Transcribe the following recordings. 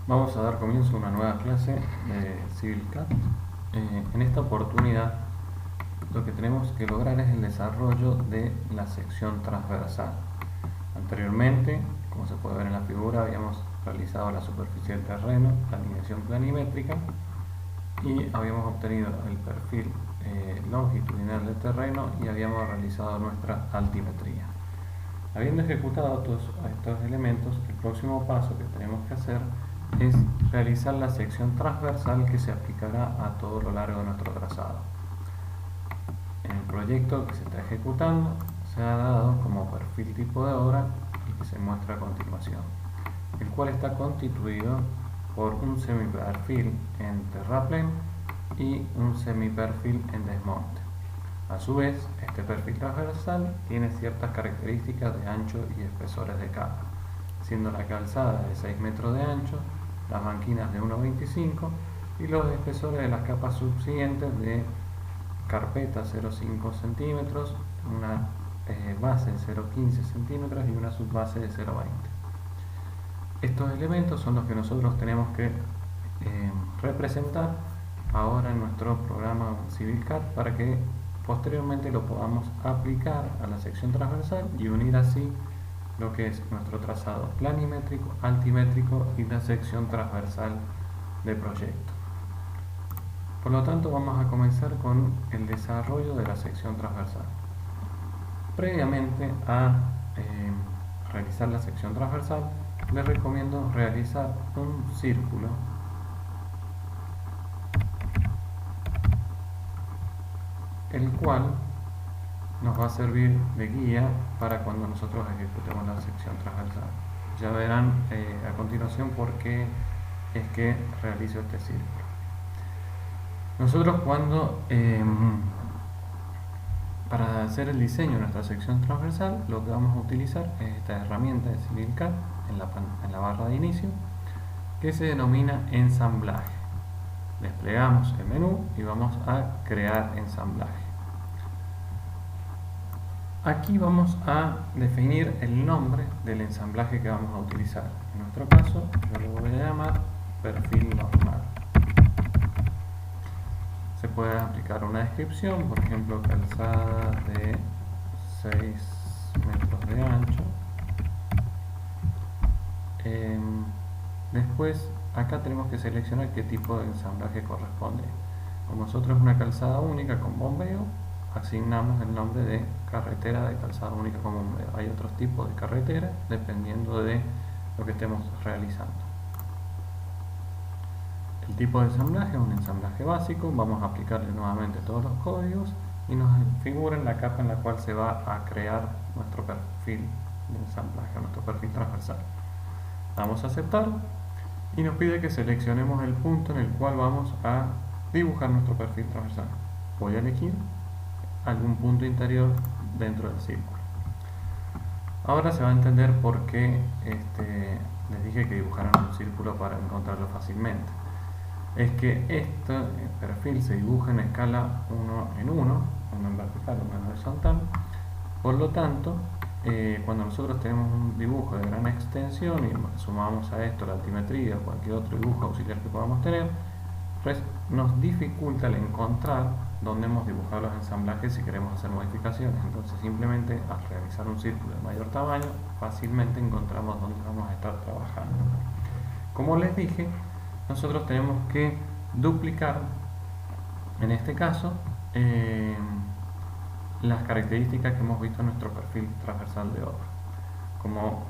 Vamos a dar comienzo a una nueva clase de CivilCAD. En esta oportunidad lo que tenemos que lograr es el desarrollo de la sección transversal. Anteriormente, como se puede ver en la figura, habíamos realizado la superficie del terreno, la alineación planimétrica y habíamos obtenido el perfil longitudinal del terreno y habíamos realizado nuestra altimetría. Habiendo ejecutado todos estos elementos, el próximo paso que tenemos que hacer es realizar la sección transversal que se aplicará a todo lo largo de nuestro trazado. En el proyecto que se está ejecutando se ha dado como perfil tipo de obra y que se muestra a continuación, el cual está constituido por un semiperfil en terraplén y un semiperfil en desmonte. A su vez, este perfil transversal tiene ciertas características de ancho y espesores de capa, siendo la calzada de 6 metros de ancho, las banquinas de 1,25 y los espesores de las capas subsiguientes de carpeta 0,5 centímetros, una base de 0,15 centímetros y una subbase de 0,20. Estos elementos son los que nosotros tenemos que representar ahora en nuestro programa CivilCAD para que posteriormente lo podamos aplicar a la sección transversal y unir así lo que es nuestro trazado planimétrico, altimétrico y la sección transversal de proyecto. Por lo tanto, vamos a comenzar con el desarrollo de la sección transversal. Previamente a realizar la sección transversal, les recomiendo realizar un círculo el cual nos va a servir de guía para cuando nosotros ejecutemos la sección transversal. Ya verán a continuación por qué es que realizo este círculo. Nosotros cuando para hacer el diseño de nuestra sección transversal, lo que vamos a utilizar es esta herramienta de CivilCAD en la barra de inicio, que se denomina ensamblaje. Desplegamos el menú y vamos a crear ensamblaje. Aquí vamos a definir el nombre del ensamblaje que vamos a utilizar. En nuestro caso, yo lo voy a llamar perfil normal. Se puede aplicar una descripción, por ejemplo, calzada de 6 metros de ancho. Después, acá tenemos que seleccionar qué tipo de ensamblaje corresponde. Como nosotros es una calzada única con bombeo, asignamos el nombre de carretera de calzada única con bombeo. Hay otros tipos de carretera dependiendo de lo que estemos realizando. El tipo de ensamblaje es un ensamblaje básico. Vamos a aplicarle nuevamente todos los códigos y nos figura en la capa en la cual se va a crear nuestro perfil de ensamblaje, nuestro perfil transversal. Damos a aceptar y nos pide que seleccionemos el punto en el cual vamos a dibujar nuestro perfil transversal. Voy a elegir algún punto interior dentro del círculo. Ahora se va a entender por qué les dije que dibujaran un círculo para encontrarlo fácilmente. Es que este perfil se dibuja en escala 1 en 1, uno en vertical, uno en horizontal. Por lo tanto, cuando nosotros tenemos un dibujo de gran extensión y sumamos a esto la altimetría o cualquier otro dibujo auxiliar que podamos tener, pues nos dificulta el encontrar dónde hemos dibujado los ensamblajes si queremos hacer modificaciones. Entonces simplemente al realizar un círculo de mayor tamaño fácilmente encontramos dónde vamos a estar trabajando. Como les dije, nosotros tenemos que duplicar en este caso las características que hemos visto en nuestro perfil transversal de obra. Como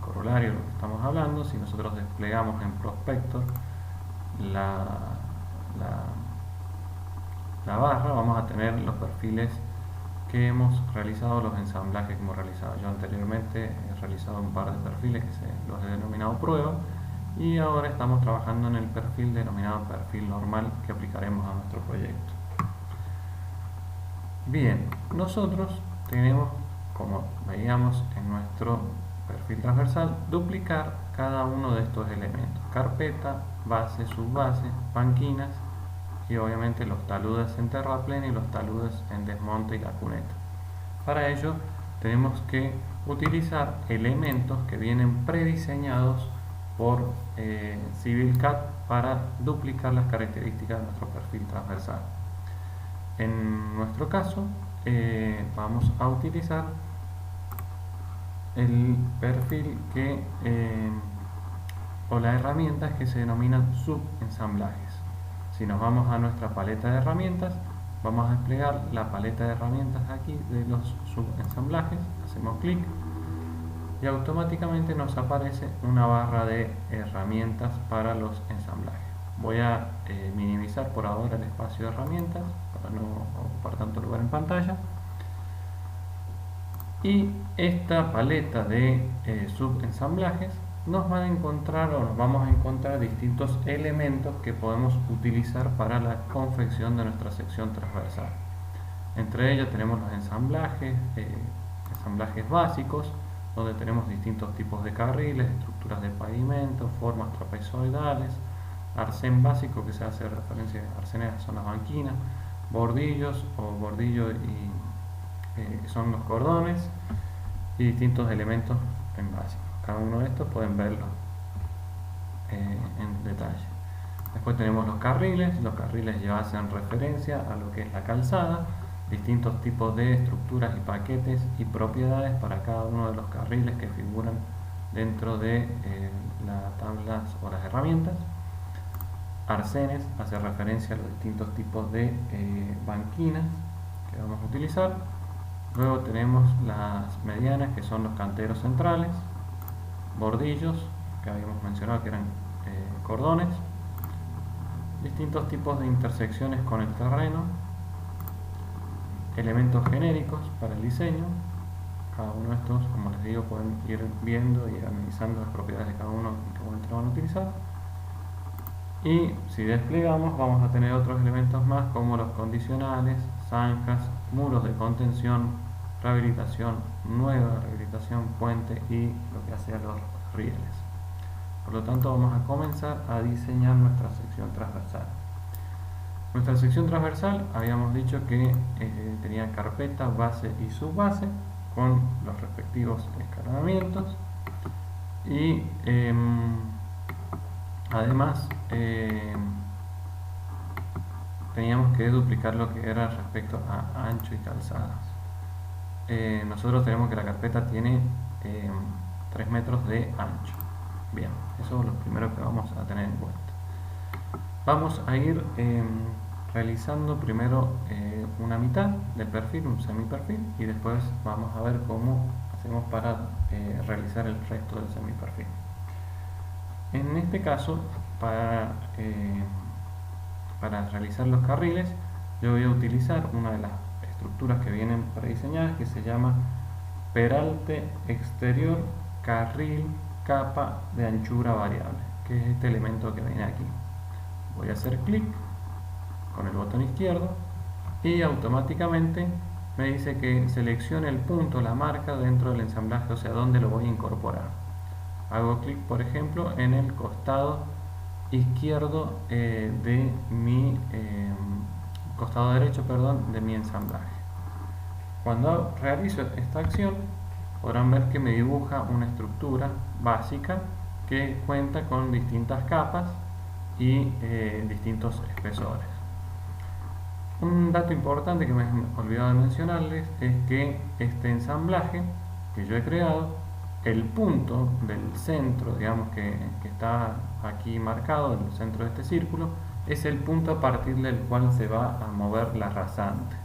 corolario de lo que estamos hablando, si nosotros desplegamos en prospectos la barra, vamos a tener los perfiles que hemos realizado, los ensamblajes que hemos realizado. Yo anteriormente he realizado un par de perfiles que los he denominado prueba y ahora estamos trabajando en el perfil denominado perfil normal que aplicaremos a nuestro proyecto. Bien, nosotros tenemos, como veíamos en nuestro perfil transversal, duplicar cada uno de estos elementos: carpeta, base, subbase, banquinas y obviamente los taludes en terraplén y los taludes en desmonte y la cuneta. Para ello tenemos que utilizar elementos que vienen prediseñados por CivilCAD para duplicar las características de nuestro perfil transversal. En nuestro caso vamos a utilizar el perfil o la herramienta que se denominan subensamblajes. Si nos vamos a nuestra paleta de herramientas, vamos a desplegar la paleta de herramientas aquí de los subensamblajes, hacemos clic y automáticamente nos aparece una barra de herramientas para los ensamblajes. Voy a minimizar por ahora el espacio de herramientas para no ocupar tanto lugar en pantalla. Y esta paleta de subensamblajes nos vamos a encontrar distintos elementos que podemos utilizar para la confección de nuestra sección transversal. Entre ellos tenemos los ensamblajes básicos, donde tenemos distintos tipos de carriles, estructuras de pavimento, formas trapezoidales, arcén básico, que se hace referencia a arcenes, son las banquinas, bordillos o bordillo y son los cordones, y distintos elementos en básico. Cada uno de estos pueden verlo en detalle. Después tenemos los carriles ya hacen referencia a lo que es la calzada, distintos tipos de estructuras y paquetes y propiedades para cada uno de los carriles que figuran dentro de las tablas o las herramientas. Arcenes hace referencia a los distintos tipos de banquinas que vamos a utilizar. Luego tenemos las medianas, que son los canteros centrales, bordillos, que habíamos mencionado que eran cordones, distintos tipos de intersecciones con el terreno, elementos genéricos para el diseño. Cada uno de estos, como les digo, pueden ir viendo y analizando las propiedades de cada uno en qué momento lo van a utilizar. Y si desplegamos, vamos a tener otros elementos más como los condicionales, zanjas, muros de contención, rehabilitación nueva, rehabilitación puente y lo que hace a los rieles. Por lo tanto, vamos a comenzar a diseñar nuestra sección transversal. Nuestra sección transversal habíamos dicho que tenía carpeta, base y subbase con los respectivos escalonamientos y además teníamos que duplicar lo que era respecto a ancho y calzadas. Nosotros tenemos que la carpeta tiene 3 metros de ancho. Bien, eso es lo primero que vamos a tener en cuenta. Vamos a ir realizando primero una mitad del perfil, un semiperfil, y después vamos a ver cómo hacemos para realizar el resto del semiperfil. En este caso, para realizar los carriles, yo voy a utilizar una de las estructuras que vienen prediseñadas, que se llama peralte exterior carril capa de anchura variable, que es este elemento que viene aquí. Voy a hacer clic con el botón izquierdo y automáticamente me dice que seleccione el punto, la marca dentro del ensamblaje, o sea, dónde lo voy a incorporar. Hago clic, por ejemplo, en el costado izquierdo de mi costado derecho, perdón, de mi ensamblaje. Cuando realizo esta acción, podrán ver que me dibuja una estructura básica que cuenta con distintas capas y distintos espesores. Un dato importante que me he olvidado de mencionarles es que este ensamblaje que yo he creado, el punto del centro, digamos que está aquí marcado en el centro de este círculo, es el punto a partir del cual se va a mover la rasante.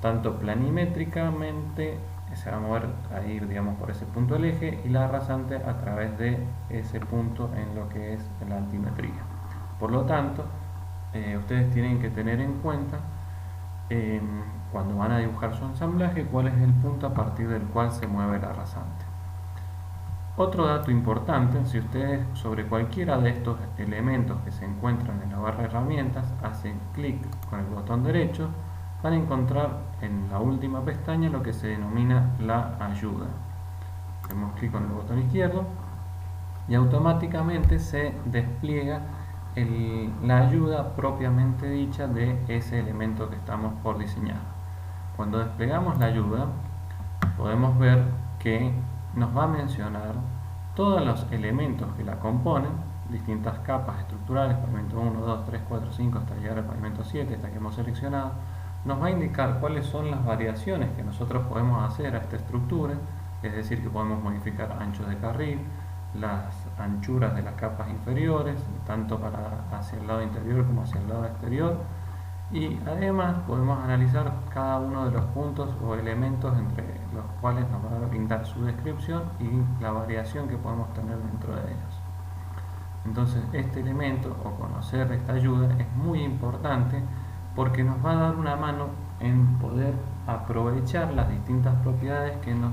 Tanto planimétricamente se va a mover ahí, digamos, por ese punto del eje, y la rasante a través de ese punto en lo que es la altimetría. Por lo tanto, ustedes tienen que tener en cuenta cuando van a dibujar su ensamblaje cuál es el punto a partir del cual se mueve la rasante. Otro dato importante: si ustedes sobre cualquiera de estos elementos que se encuentran en la barra de herramientas hacen clic con el botón derecho, van a encontrar en la última pestaña lo que se denomina la ayuda. Hacemos clic con el botón izquierdo y automáticamente se despliega la ayuda propiamente dicha de ese elemento que estamos por diseñar. Cuando desplegamos la ayuda, podemos ver que nos va a mencionar todos los elementos que la componen, distintas capas estructurales, pavimento 1, 2, 3, 4, 5, hasta llegar al pavimento 7, esta que hemos seleccionado, nos va a indicar cuáles son las variaciones que nosotros podemos hacer a esta estructura, es decir, que podemos modificar anchos de carril, las anchuras de las capas inferiores, tanto hacia el lado interior como hacia el lado exterior, y además podemos analizar cada uno de los puntos o elementos entre los cuales nos va a brindar su descripción y la variación que podemos tener dentro de ellos. Entonces este elemento o conocer esta ayuda es muy importante porque nos va a dar una mano en poder aprovechar las distintas propiedades que nos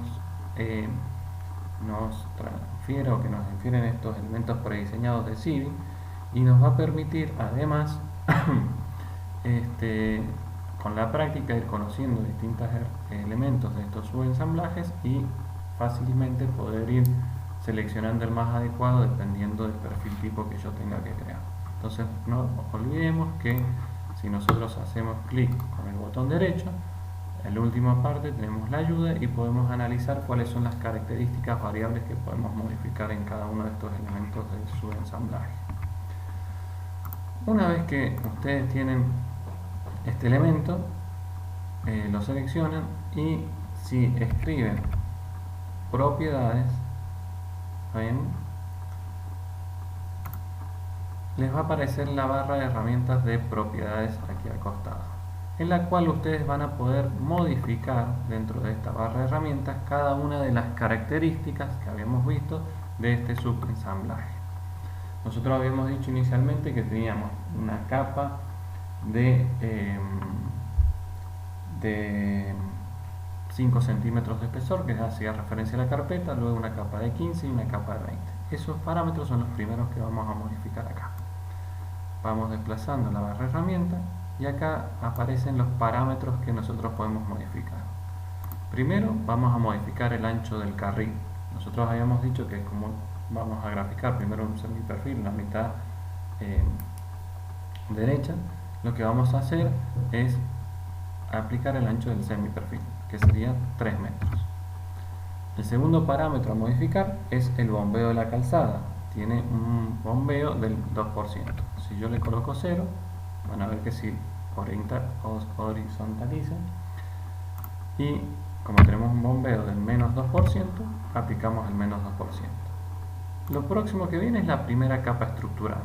transfiere o que nos infieren estos elementos prediseñados de Civil, y nos va a permitir además con la práctica ir conociendo distintos elementos de estos subensamblajes y fácilmente poder ir seleccionando el más adecuado dependiendo del perfil tipo que yo tenga que crear. Entonces no olvidemos que si nosotros hacemos clic con el botón derecho, en la última parte tenemos la ayuda y podemos analizar cuáles son las características variables que podemos modificar en cada uno de estos elementos de subensamblaje. Una vez que ustedes tienen este elemento, lo seleccionan y si escriben propiedades, ¿ven? Les va a aparecer la barra de herramientas de propiedades aquí al costado, en la cual ustedes van a poder modificar dentro de esta barra de herramientas cada una de las características que habíamos visto de este subensamblaje. Nosotros habíamos dicho inicialmente que teníamos una capa de 5 centímetros de espesor, que hacía referencia a la carpeta, luego una capa de 15 y una capa de 20. Esos parámetros son los primeros que vamos a modificar acá. Vamos desplazando la barra de herramientas y acá aparecen los parámetros que nosotros podemos modificar. Primero vamos a modificar el ancho del carril. Nosotros habíamos dicho que como vamos a graficar primero un semiperfil en la mitad derecha, lo que vamos a hacer es aplicar el ancho del semiperfil, que sería 3 metros. El segundo parámetro a modificar es el bombeo de la calzada. Tiene un bombeo del 2%. Si yo le coloco 0, van a ver que si horizontaliza, y como tenemos un bombeo del menos 2%, aplicamos el menos 2%. Lo próximo que viene es la primera capa estructural.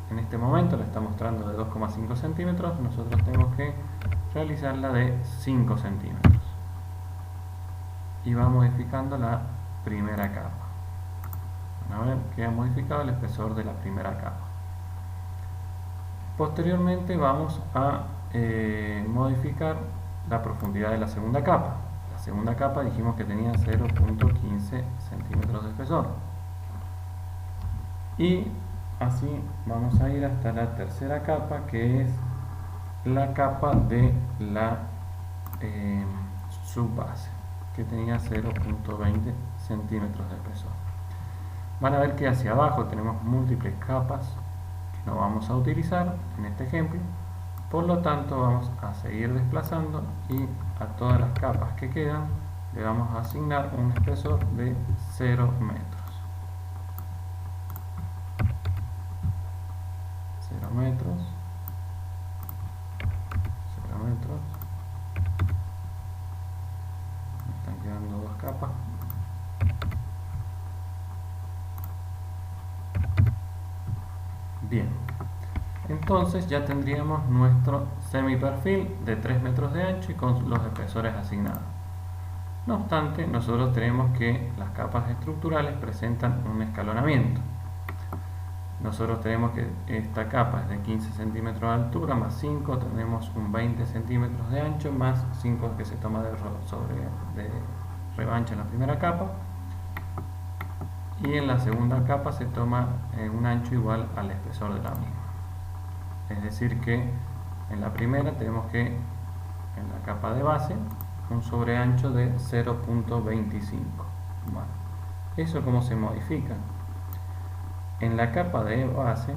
En este momento la está mostrando de 2,5 centímetros, nosotros tenemos que realizarla de 5 centímetros. Y va modificando la primera capa. Van a ver que ha modificado el espesor de la primera capa. Posteriormente vamos a modificar la profundidad de la segunda capa. La segunda capa dijimos que tenía 0,15 centímetros de espesor. Y así vamos a ir hasta la tercera capa, que es la capa de la subbase, que tenía 0,20 centímetros de espesor. Van a ver que hacia abajo tenemos múltiples capas que no vamos a utilizar en este ejemplo, por lo tanto vamos a seguir desplazando y a todas las capas que quedan le vamos a asignar un espesor de 0 metros. 0 metros, 0 metros. Me están quedando dos capas. Bien, entonces ya tendríamos nuestro semiperfil de 3 metros de ancho y con los espesores asignados. No obstante, nosotros tenemos que las capas estructurales presentan un escalonamiento. Nosotros tenemos que esta capa es de 15 centímetros de altura, más 5, tenemos un 20 centímetros de ancho, más 5 que se toma de revancha en la primera capa, y en la segunda capa se toma un ancho igual al espesor de la misma. Es decir que en la primera tenemos que, en la capa de base, un sobreancho de 0,25. Bueno, ¿eso cómo se modifica? En la capa de base,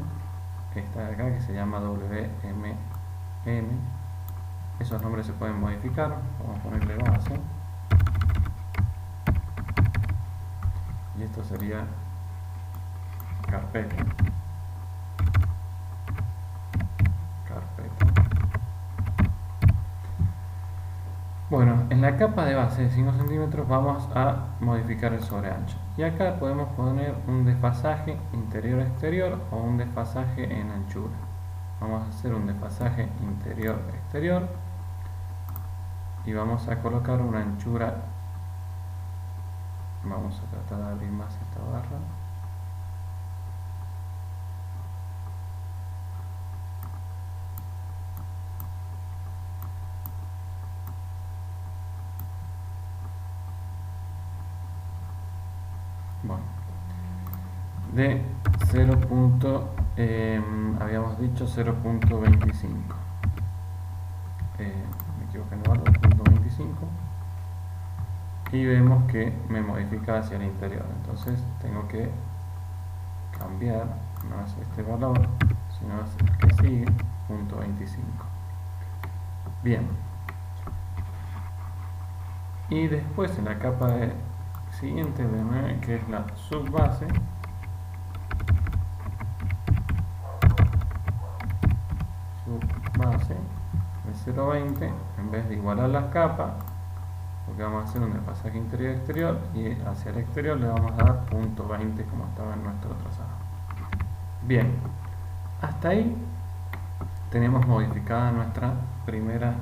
esta de acá que se llama WMN, esos nombres se pueden modificar, vamos a ponerle base, y esto sería carpeta. Bueno, en la capa de base de 5 centímetros vamos a modificar el sobreancho. Y acá podemos poner un desfasaje interior-exterior o un desfasaje en anchura. Vamos a hacer un desfasaje interior-exterior y vamos a colocar una anchura. Vamos a tratar de abrir más esta barra. Bueno, de 0. Habíamos dicho 0.25. Me equivoqué en el valor, 0.25. Y vemos que me modifica hacia el interior. Entonces tengo que cambiar, no es este valor, sino es el que sigue, 0.25. Bien. Y después en la capa siguiente, que es la subbase, de 0.20, en vez de igualar las capas, lo que vamos a hacer es un desfasaje interior-exterior y hacia el exterior le vamos a dar 0.20 como estaba en nuestro trazado. Bien, hasta ahí tenemos modificada nuestra primera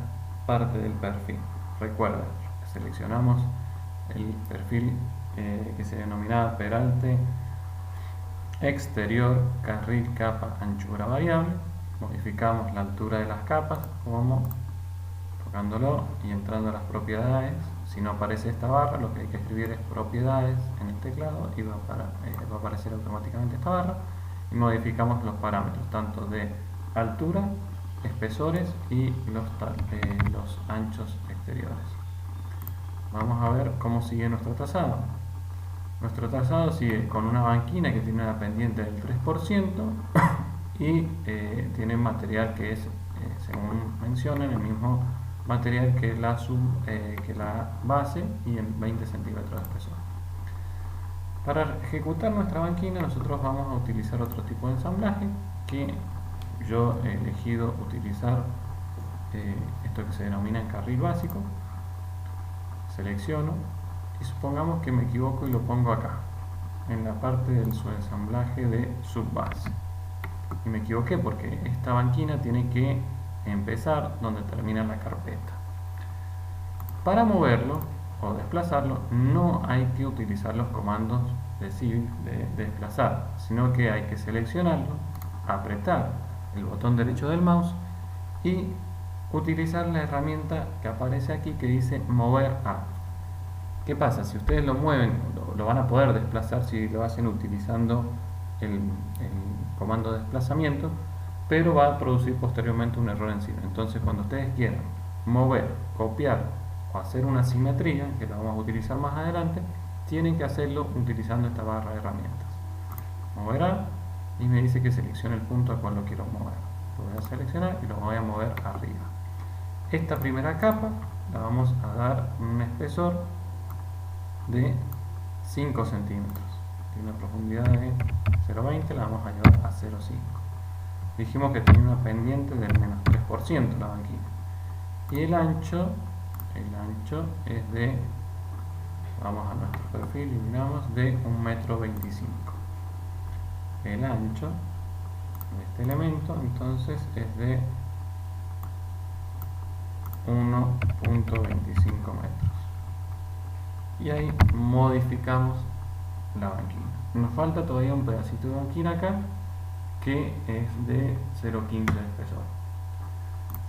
parte del perfil. Recuerda, seleccionamos el perfil que se denominaba peralte exterior, carril, capa, anchura variable. Modificamos la altura de las capas como tocándolo y entrando a las propiedades. Si no aparece esta barra, lo que hay que escribir es propiedades en el teclado y va a aparecer automáticamente esta barra. Y modificamos los parámetros tanto de altura, espesores y los anchos exteriores. Vamos a ver cómo sigue nuestro trazado. Nuestro trazado sigue con una banquina que tiene una pendiente del 3% y tiene material que es, según mencionan, el mismo material que la base y en 20 centímetros de espesor. Para ejecutar nuestra banquina nosotros vamos a utilizar otro tipo de ensamblaje, que yo he elegido utilizar esto que se denomina en carril básico. Selecciono y supongamos que me equivoco y lo pongo acá en la parte del subensamblaje de subbase, y me equivoqué porque esta banquina tiene que empezar donde termina la carpeta. Para moverlo o desplazarlo no hay que utilizar los comandos de Civil de desplazar, sino que hay que seleccionarlo, apretar el botón derecho del mouse y utilizar la herramienta que aparece aquí que dice mover a. ¿Qué pasa? Si ustedes lo mueven, lo van a poder desplazar si lo hacen utilizando el comando de desplazamiento, pero va a producir posteriormente un error en sí. Entonces, cuando ustedes quieran mover, copiar o hacer una simetría, que la vamos a utilizar más adelante, tienen que hacerlo utilizando esta barra de herramientas. Mover a, y me dice que seleccione el punto al cual lo quiero mover. Lo voy a seleccionar y lo voy a mover arriba. Esta primera capa la vamos a dar un espesor de 5 centímetros. Tiene una profundidad de 0.20, la vamos a llevar a 0.5. Dijimos que tenía una pendiente del menos 3% la banquina. Y el ancho es de, vamos a nuestro perfil y miramos, de 1,25 m. El ancho de este elemento entonces es de 1.25 metros. Y ahí modificamos la banquina. Nos falta todavía un pedacito de banquina acá que es de 0.15 de espesor.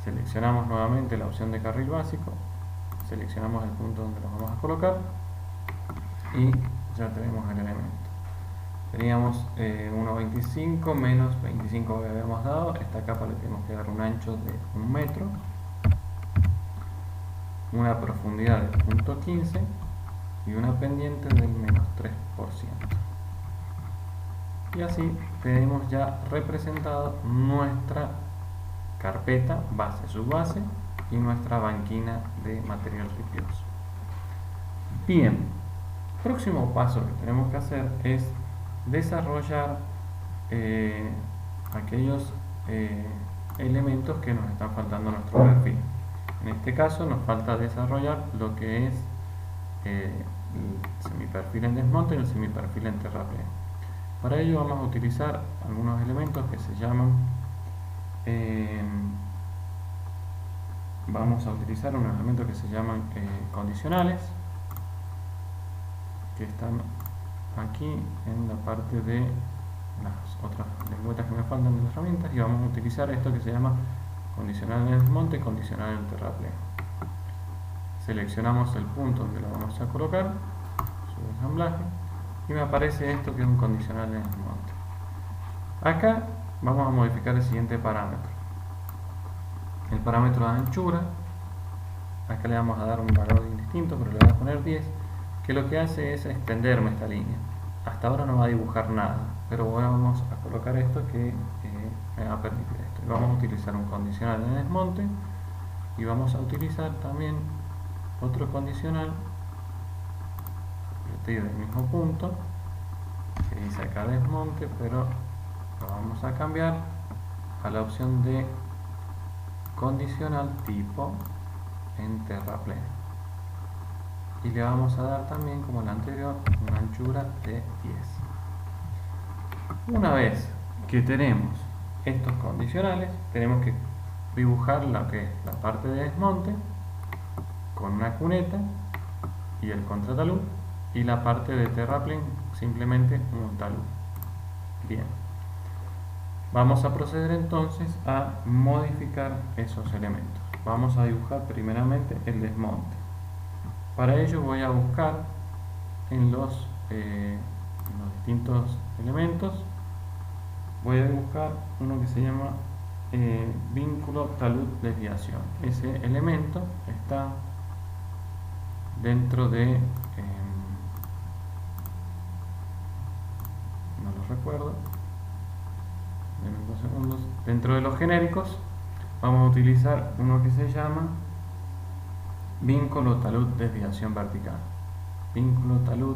Seleccionamos nuevamente la opción de carril básico, seleccionamos el punto donde lo vamos a colocar y ya tenemos el elemento. Teníamos 1.25 menos 25 que habíamos dado. Esta capa le tenemos que dar un ancho de 1 metro, una profundidad de 0.15 y una pendiente del menos 3%. Y así tenemos ya representado nuestra carpeta base subbase y nuestra banquina de material ripioso. Bien, próximo paso que tenemos que hacer es desarrollar aquellos elementos que nos están faltando en nuestro perfil. En este caso nos falta desarrollar lo que es el semiperfil en desmonte y el semiperfil en terraplén. Para ello vamos a utilizar algunos elementos que se llaman vamos a utilizar unos elementos que se llaman condicionales, que están aquí en la parte de las otras lengüetas que me faltan de las herramientas, y vamos a utilizar esto que se llama condicional en desmonte y condicional en terraplén. Seleccionamos el punto donde lo vamos a colocar, su ensamblaje, y me aparece esto que es un condicional en desmonte. Acá vamos a modificar el siguiente parámetro, el parámetro de anchura. Acá le vamos a dar un valor indistinto, pero le voy a poner 10, que lo que hace es extenderme esta línea. Hasta ahora no va a dibujar nada, pero ahora vamos a colocar esto que me va a permitir esto. Y vamos a utilizar un condicional en desmonte y vamos a utilizar también otro condicional a partir del mismo punto que dice acá desmonte, pero lo vamos a cambiar a la opción de condicional tipo en terraplén, y le vamos a dar también, como el anterior, una anchura de 10. Una vez que tenemos estos condicionales, tenemos que dibujar lo que es la parte de desmonte con una cuneta y el contratalud, y la parte de terraplén simplemente un talud. Bien, vamos a proceder entonces a modificar esos elementos. Vamos a dibujar primeramente el desmonte. Para ello voy a buscar en los distintos elementos, voy a buscar uno que se llama vínculo talud desviación. Ese elemento está dentro de no lo recuerdo, en 2 segundos. Dentro de los genéricos vamos a utilizar uno que se llama vínculo talud desviación vertical. Vínculo talud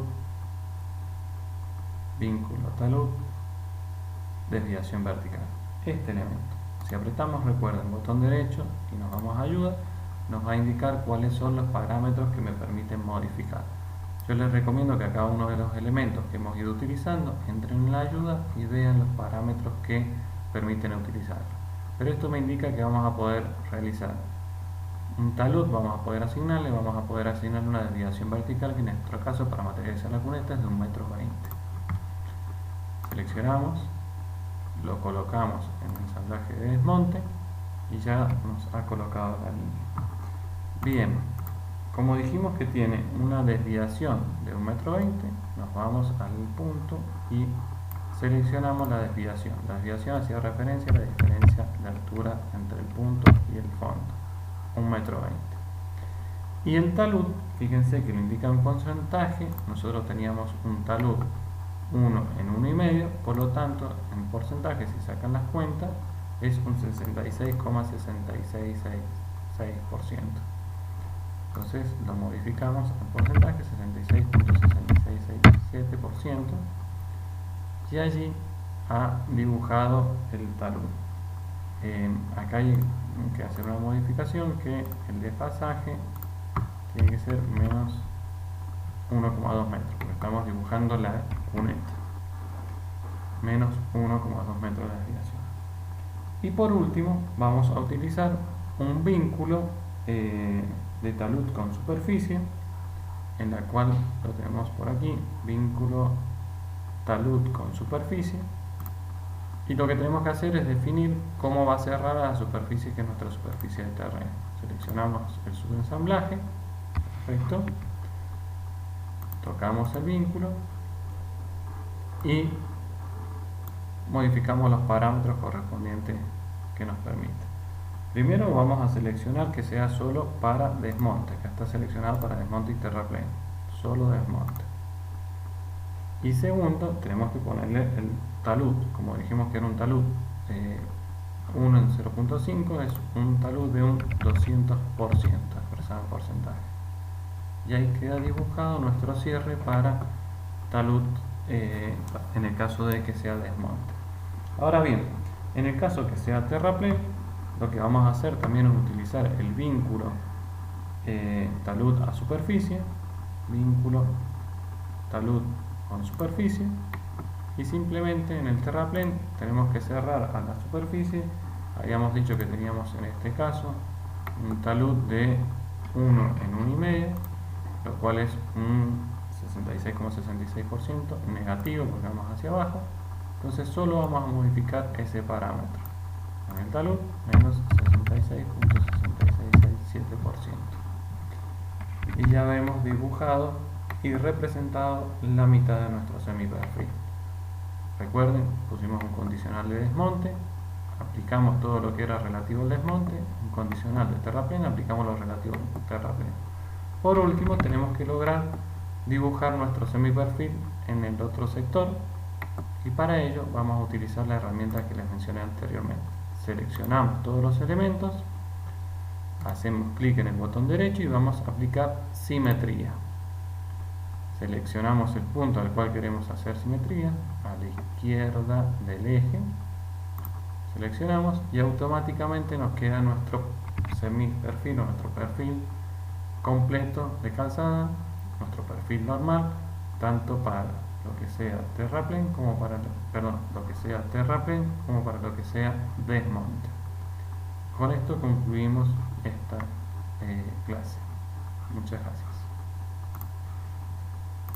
desviación vertical. Este elemento, si apretamos, recuerden, botón derecho y nos vamos a ayuda, nos va a indicar cuáles son los parámetros que me permiten modificar. Yo les recomiendo que a cada uno de los elementos que hemos ido utilizando entren en la ayuda y vean los parámetros que permiten utilizarlo. Pero esto me indica que vamos a poder realizar un talud, vamos a poder asignarle una desviación vertical, que en nuestro caso para materializar la cuneta es de 1,20 m. Seleccionamos, lo colocamos en el ensamblaje de desmonte y ya nos ha colocado la línea. Bien, como dijimos que tiene una desviación de 1,20 m, nos vamos al punto y seleccionamos la desviación. La desviación hacía referencia a la diferencia de altura entre el punto y el fondo, 1,20 m. Y el talud, fíjense que lo indica en porcentaje. Nosotros teníamos un talud 1 en 1,5, por lo tanto en porcentaje, si sacan las cuentas, es un 66,6666%. Entonces lo modificamos en porcentaje, 66,6667%, y allí ha dibujado el talud. Acá hay que hacer una modificación, que el desfasaje tiene que ser menos 1,2 metros, porque estamos dibujando la cuneta. Menos 1,2 metros de desviación. Y por último vamos a utilizar un vínculo de talud con superficie, en la cual lo tenemos por aquí, vínculo talud con superficie, y lo que tenemos que hacer es definir cómo va a cerrar a la superficie, que es nuestra superficie de terreno. Seleccionamos el subensamblaje, perfecto, tocamos el vínculo y modificamos los parámetros correspondientes que nos permite. Primero vamos a seleccionar que sea solo para desmonte, que está seleccionado para desmonte y terraplén, solo desmonte. Y segundo, tenemos que ponerle el talud, como dijimos que era un talud 1 en 0,5, es un talud de un 200%, expresado en porcentaje. Y ahí queda dibujado nuestro cierre para talud en el caso de que sea desmonte. Ahora bien, en el caso que sea terraplén, lo que vamos a hacer también es utilizar el vínculo talud a superficie, vínculo talud con superficie, y simplemente en el terraplén tenemos que cerrar a la superficie. Habíamos dicho que teníamos en este caso un talud de 1 en 1,5, lo cual es un 66,66% negativo porque vamos hacia abajo. Entonces solo vamos a modificar ese parámetro en el talud, menos 66,6667%. Y ya vemos dibujado y representado la mitad de nuestro semiperfil. Recuerden, pusimos un condicional de desmonte, aplicamos todo lo que era relativo al desmonte, un condicional de terraplén, aplicamos lo relativo al terraplén. Por último, tenemos que lograr dibujar nuestro semiperfil en el otro sector, y para ello vamos a utilizar la herramienta que les mencioné anteriormente. Seleccionamos todos los elementos, hacemos clic en el botón derecho y vamos a aplicar simetría. Seleccionamos el punto al cual queremos hacer simetría, a la izquierda del eje, seleccionamos y automáticamente nos queda nuestro semiperfil o nuestro perfil completo de calzada, nuestro perfil normal, tanto para lo que sea terraplén como para lo que sea terraplén como para lo que sea desmonte. Con esto concluimos esta clase. Muchas gracias.